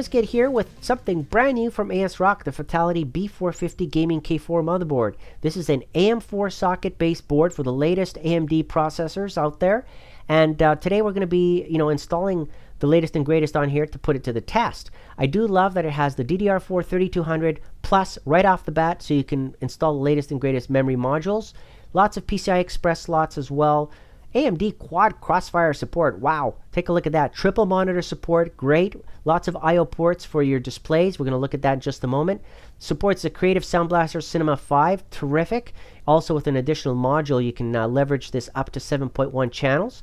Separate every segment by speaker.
Speaker 1: Wizkid here with something brand new from ASRock, the Fatal1ty B450 Gaming K4 motherboard. This is an AM4 socket based board for the latest AMD processors out there. And today we're going to be, installing the latest and greatest on here to put it to the test. I do love that it has the DDR4 3200 plus right off the bat, so you can install the latest and greatest memory modules. Lots of PCI Express slots as well. AMD Quad CrossFireX support. Wow, take a look at that. Triple monitor support, great. Lots of I/O ports for your displays. We're going to look at that in just a moment. Supports the Creative Sound Blaster Cinema 5, terrific. Also with an additional module, you can leverage this up to 7.1 channels.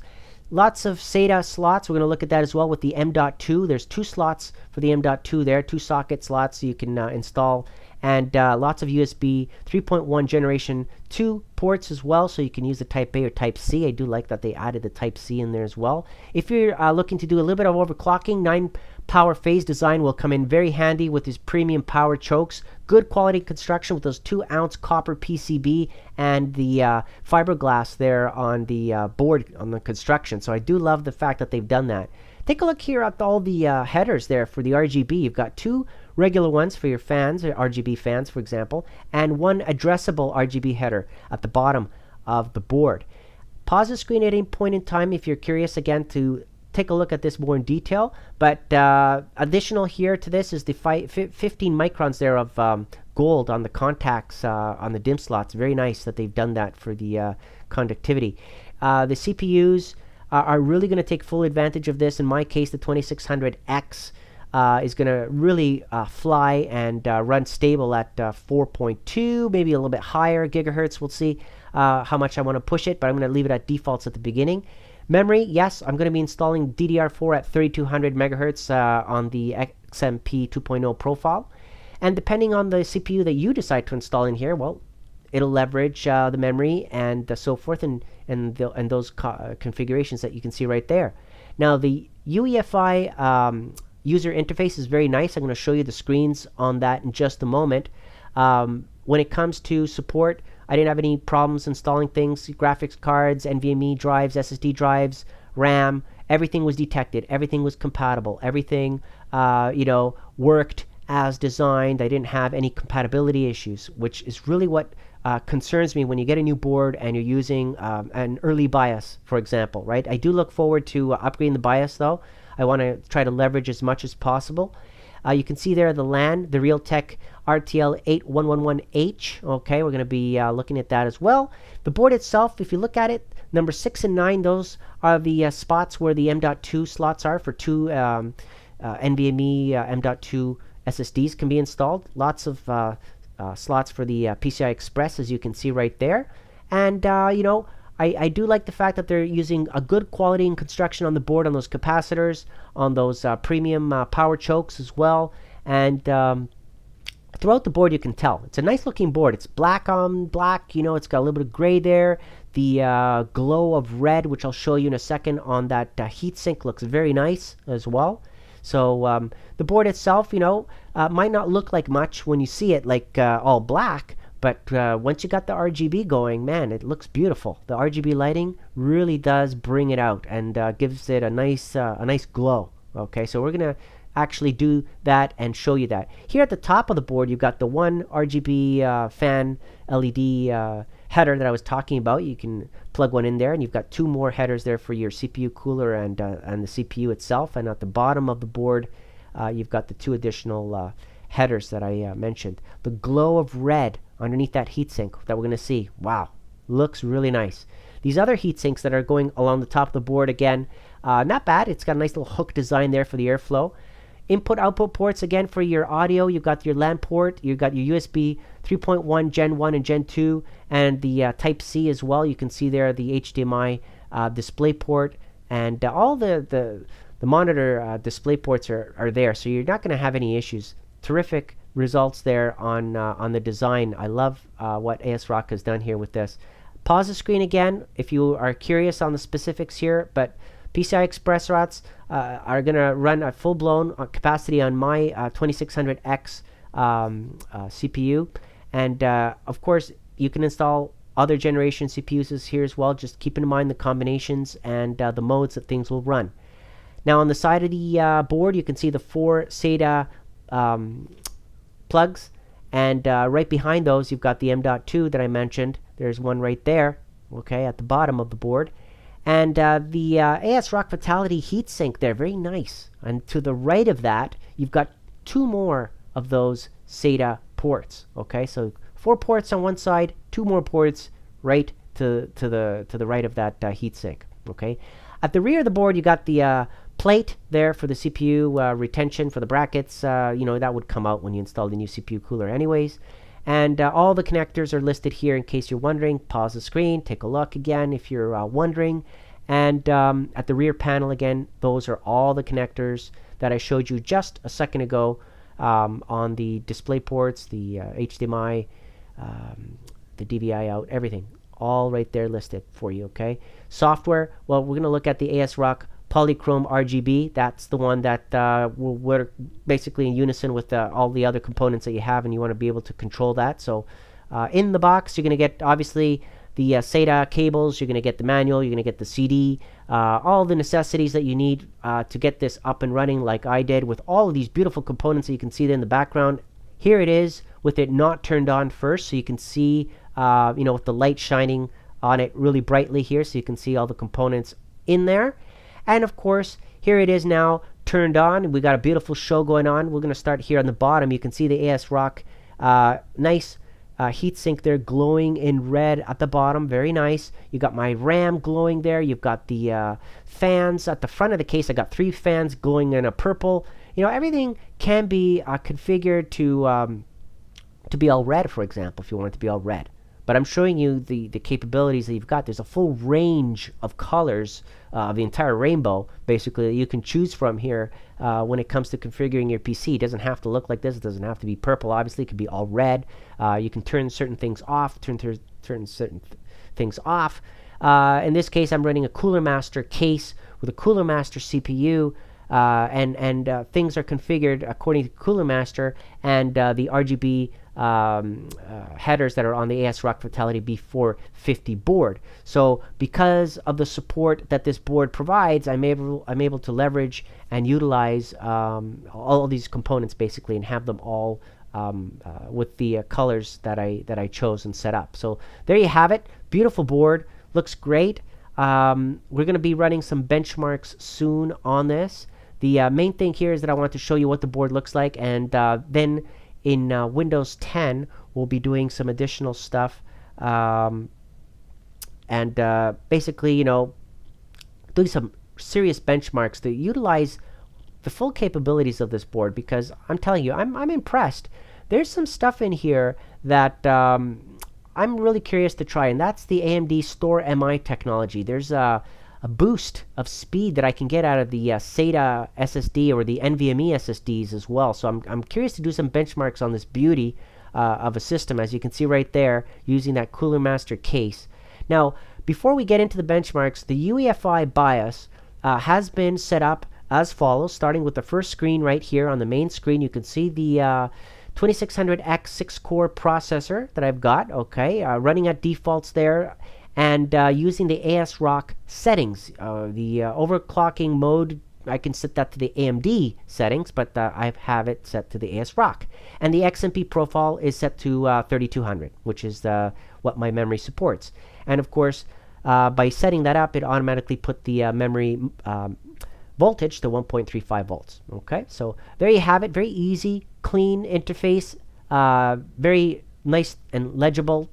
Speaker 1: Lots of SATA slots. We're going to look at that as well with the M.2. There's 2 slots for the M.2 there, 2 socket slots so you can install. And lots of USB 3.1 generation 2 ports as well, so you can use the Type-A or Type-C. I do like that they added the Type-C in there as well. If you're looking to do a little bit of overclocking, 9 power phase design will come in very handy with these premium power chokes. Good quality construction with those 2-ounce copper PCB and the fiberglass there on the board on the construction. So I do love the fact that they've done that. Take a look here at all the headers there for the RGB. You've got 2 regular ones for your fans, or RGB fans, for example, and 1 addressable RGB header at the bottom of the board. Pause the screen at any point in time if you're curious again to take a look at this more in detail. But additional here to this is the 15 microns there of gold on the contacts on the DIMM slots. Very nice that they've done that for the conductivity. The CPUs are really going to take full advantage of this. In my case, the 2600X is going to really fly and run stable at 4.2, maybe a little bit higher gigahertz. We'll see how much I want to push it, but I'm going to leave it at defaults at the beginning. Memory, yes, I'm going to be installing DDR4 at 3200 megahertz on the XMP 2.0 profile. And depending on the CPU that you decide to install in here, well, it'll leverage the memory and so forth, and those configurations that you can see right there. Now, the Uefi user interface is very nice. I'm going to show you the screens on that in just a moment. When it comes to support, I didn't have any problems installing things. Graphics cards, NVMe drives, SSD drives, RAM, everything was detected. Everything was compatible. Everything, worked as designed. I didn't have any compatibility issues, which is really what concerns me when you get a new board and you're using an early BIOS, for example, right? I do look forward to upgrading the BIOS, though. I want to try to leverage as much as possible. You can see there the LAN, the Realtek RTL8111H. Okay, we're going to be looking at that as well. The board itself, if you look at it, number 6 and 9, those are the spots where the M.2 slots are for 2 NVMe M.2 SSDs can be installed. Lots of slots for the PCI Express, as you can see right there. And, I do like the fact that they're using a good quality in construction on the board, on those capacitors, on those premium power chokes as well. And throughout the board, you can tell. It's a nice looking board. It's black on black. It's got a little bit of gray there. The glow of red, which I'll show you in a second on that heatsink, looks very nice as well. So the board itself, might not look like much when you see it like all black. But once you got the RGB going, man, it looks beautiful. The Rgb lighting really does bring it out and gives it a nice glow. Okay, so we're going to actually do that and show you that. Here at the top of the board, you've got the 1 RGB fan LED header that I was talking about. You can plug one in there, and you've got 2 more headers there for your CPU cooler and the CPU itself. And at the bottom of the board, you've got the 2 additional headers that I mentioned. The glow of red underneath that heatsink that we're going to see. Wow, looks really nice. These other heatsinks that are going along the top of the board, again, not bad. It's got a nice little hook design there for the airflow. Input-output ports, again, for your audio. You've got your LAN port. You've got your USB 3.1 Gen 1 and Gen 2, and the Type-C as well. You can see there the HDMI DisplayPort, and all the monitor display ports are there, so you're not going to have any issues. Terrific results there on the design. I love what ASRock has done here with this. Pause the screen again if you are curious on the specifics here, but PCI Express slots are going to run at full-blown capacity on my 2600X CPU. And, of course, you can install other generation CPUs here as well. Just keep in mind the combinations and the modes that things will run. Now on the side of the board, you can see the 4 SATA plugs, and right behind those, you've got the M.2 that I mentioned. There's one right there, okay, at the bottom of the board. And the ASRock Fatal1ty heatsink there, very nice. And to the right of that, you've got 2 more of those SATA ports. Okay, so 4 ports on one side, 2 more ports right to the right of that heatsink. Okay, at the rear of the board, you got the plate there for the CPU retention for the brackets. That would come out when you install the new CPU cooler, anyways. And all the connectors are listed here in case you're wondering. Pause the screen, take a look again if you're wondering. And at the rear panel again, those are all the connectors that I showed you just a second ago on the display ports, the HDMI, the DVI out, everything. All right there listed for you, okay? Software, well, we're going to look at the ASRock Polychrome RGB. That's the one that will work basically in unison with all the other components that you have, and you want to be able to control that. So in the box, you're going to get, obviously, the SATA cables. You're going to get the manual. You're going to get the CD. All the necessities that you need to get this up and running like I did with all of these beautiful components that you can see there in the background. Here it is with it not turned on first, so you can see, with the light shining on it really brightly here, so you can see all the components in there. And of course, here it is now turned on. We got a beautiful show going on. We're going to start here on the bottom. You can see the ASRock nice heatsink there glowing in red at the bottom. Very nice. You got my RAM glowing there. You've got the fans at the front of the case. I got 3 fans glowing in a purple. Everything can be configured to be all red, for example, if you want it to be all red. But I'm showing you the capabilities that you've got. There's a full range of colors of the entire rainbow, basically, that you can choose from here when it comes to configuring your PC. It doesn't have to look like this. It doesn't have to be purple. Obviously, it could be all red. You can turn certain things off, turn certain things off. In this case, I'm running a Cooler Master case with a Cooler Master CPU. And things are configured according to Cooler Master and the RGB headers that are on the ASRock Fatal1ty B450 board. So because of the support that this board provides, I'm able to leverage and utilize all of these components basically and have them all with the colors that I chose and set up. So there you have it. Beautiful board. Looks great. We're going to be running some benchmarks soon on this. The main thing here is that I want to show you what the board looks like, and then in Windows 10 we'll be doing some additional stuff and basically doing some serious benchmarks to utilize the full capabilities of this board, because I'm telling you, I'm impressed. There's some stuff in here that I'm really curious to try, and that's the AMD Store MI technology. There's a boost of speed that I can get out of the SATA SSD or the NVMe SSDs as well. So I'm curious to do some benchmarks on this beauty of a system, as you can see right there, using that Cooler Master case. Now, before we get into the benchmarks, the Uefi Bios has been set up as follows, starting with the first screen right here. On the main screen, you can see the 2600X 6-core processor that I've got, okay, running at defaults there, and using the ASRock settings. The overclocking mode, I can set that to the AMD settings, but I have it set to the ASRock. And the XMP profile is set to 3200, which is what my memory supports. And of course, by setting that up, it automatically put the memory voltage to 1.35 volts. Okay, so there you have it. Very easy, clean interface, very nice and legible.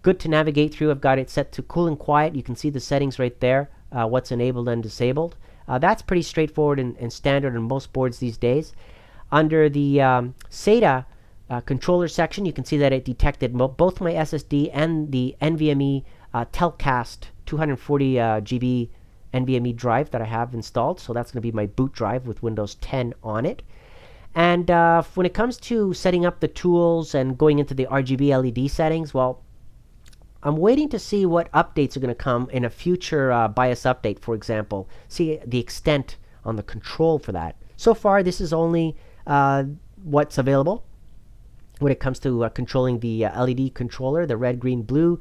Speaker 1: Good to navigate through. I've got it set to cool and quiet. You can see the settings right there, what's enabled and disabled. That's pretty straightforward and standard on most boards these days. Under the SATA controller section, you can see that it detected both my SSD and the NVMe Telcast 240 GB NVMe drive that I have installed. So that's going to be my boot drive with Windows 10 on it. And when it comes to setting up the tools and going into the RGB LED settings, well, I'm waiting to see what updates are going to come in a future BIOS update, for example. See the extent on the control for that. So far, this is only what's available when it comes to controlling the LED controller, the red, green, blue,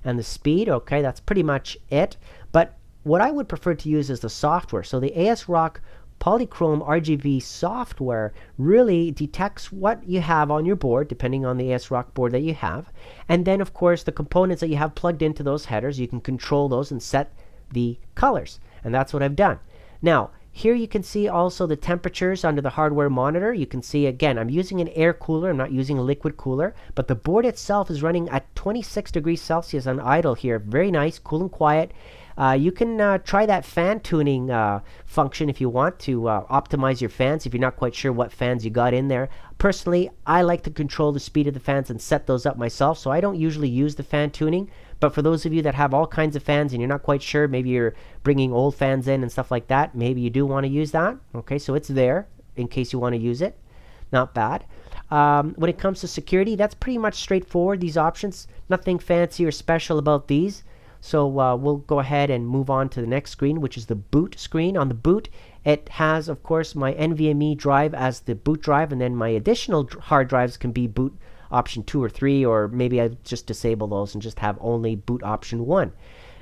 Speaker 1: and the speed. Okay, that's pretty much it. But what I would prefer to use is the software. So the ASRock polychrome RGB software really detects what you have on your board, depending on the ASRock board that you have. And then, of course, the components that you have plugged into those headers, you can control those and set the colors. And that's what I've done. Now, here you can see also the temperatures under the hardware monitor. You can see, again, I'm using an air cooler. I'm not using a liquid cooler. But the board itself is running at 26 degrees Celsius on idle here. Very nice, cool and quiet. You can try that fan tuning function if you want to optimize your fans if you're not quite sure what fans you got in there. Personally, I like to control the speed of the fans and set those up myself, so I don't usually use the fan tuning. But for those of you that have all kinds of fans and you're not quite sure, maybe you're bringing old fans in and stuff like that, maybe you do want to use that. Okay, so it's there in case you want to use it. Not bad. When it comes to security, that's pretty much straightforward, these options. Nothing fancy or special about these. So we'll go ahead and move on to the next screen, which is the boot screen. On the boot, it has, of course, my NVMe drive as the boot drive, and then my additional hard drives can be boot option 2 or 3, or maybe I just disable those and just have only boot option 1.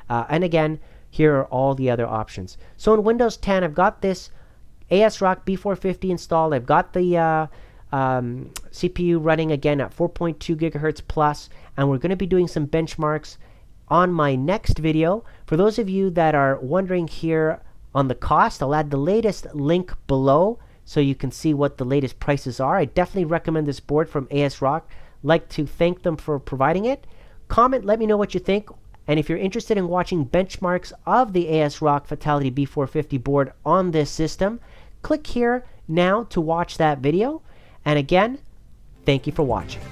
Speaker 1: And again, here are all the other options. So in Windows 10, I've got this ASRock B450 installed. I've got the CPU running again at 4.2 gigahertz plus, and we're going to be doing some benchmarks on my next video. For those of you that are wondering here on the cost, I'll add the latest link below so you can see what the latest prices are. I definitely recommend this board from ASRock. Like to thank them for providing it. Comment, let me know what you think. And if you're interested in watching benchmarks of the ASRock Fatal1ty B450 board on this system, click here now to watch that video. And again, thank you for watching.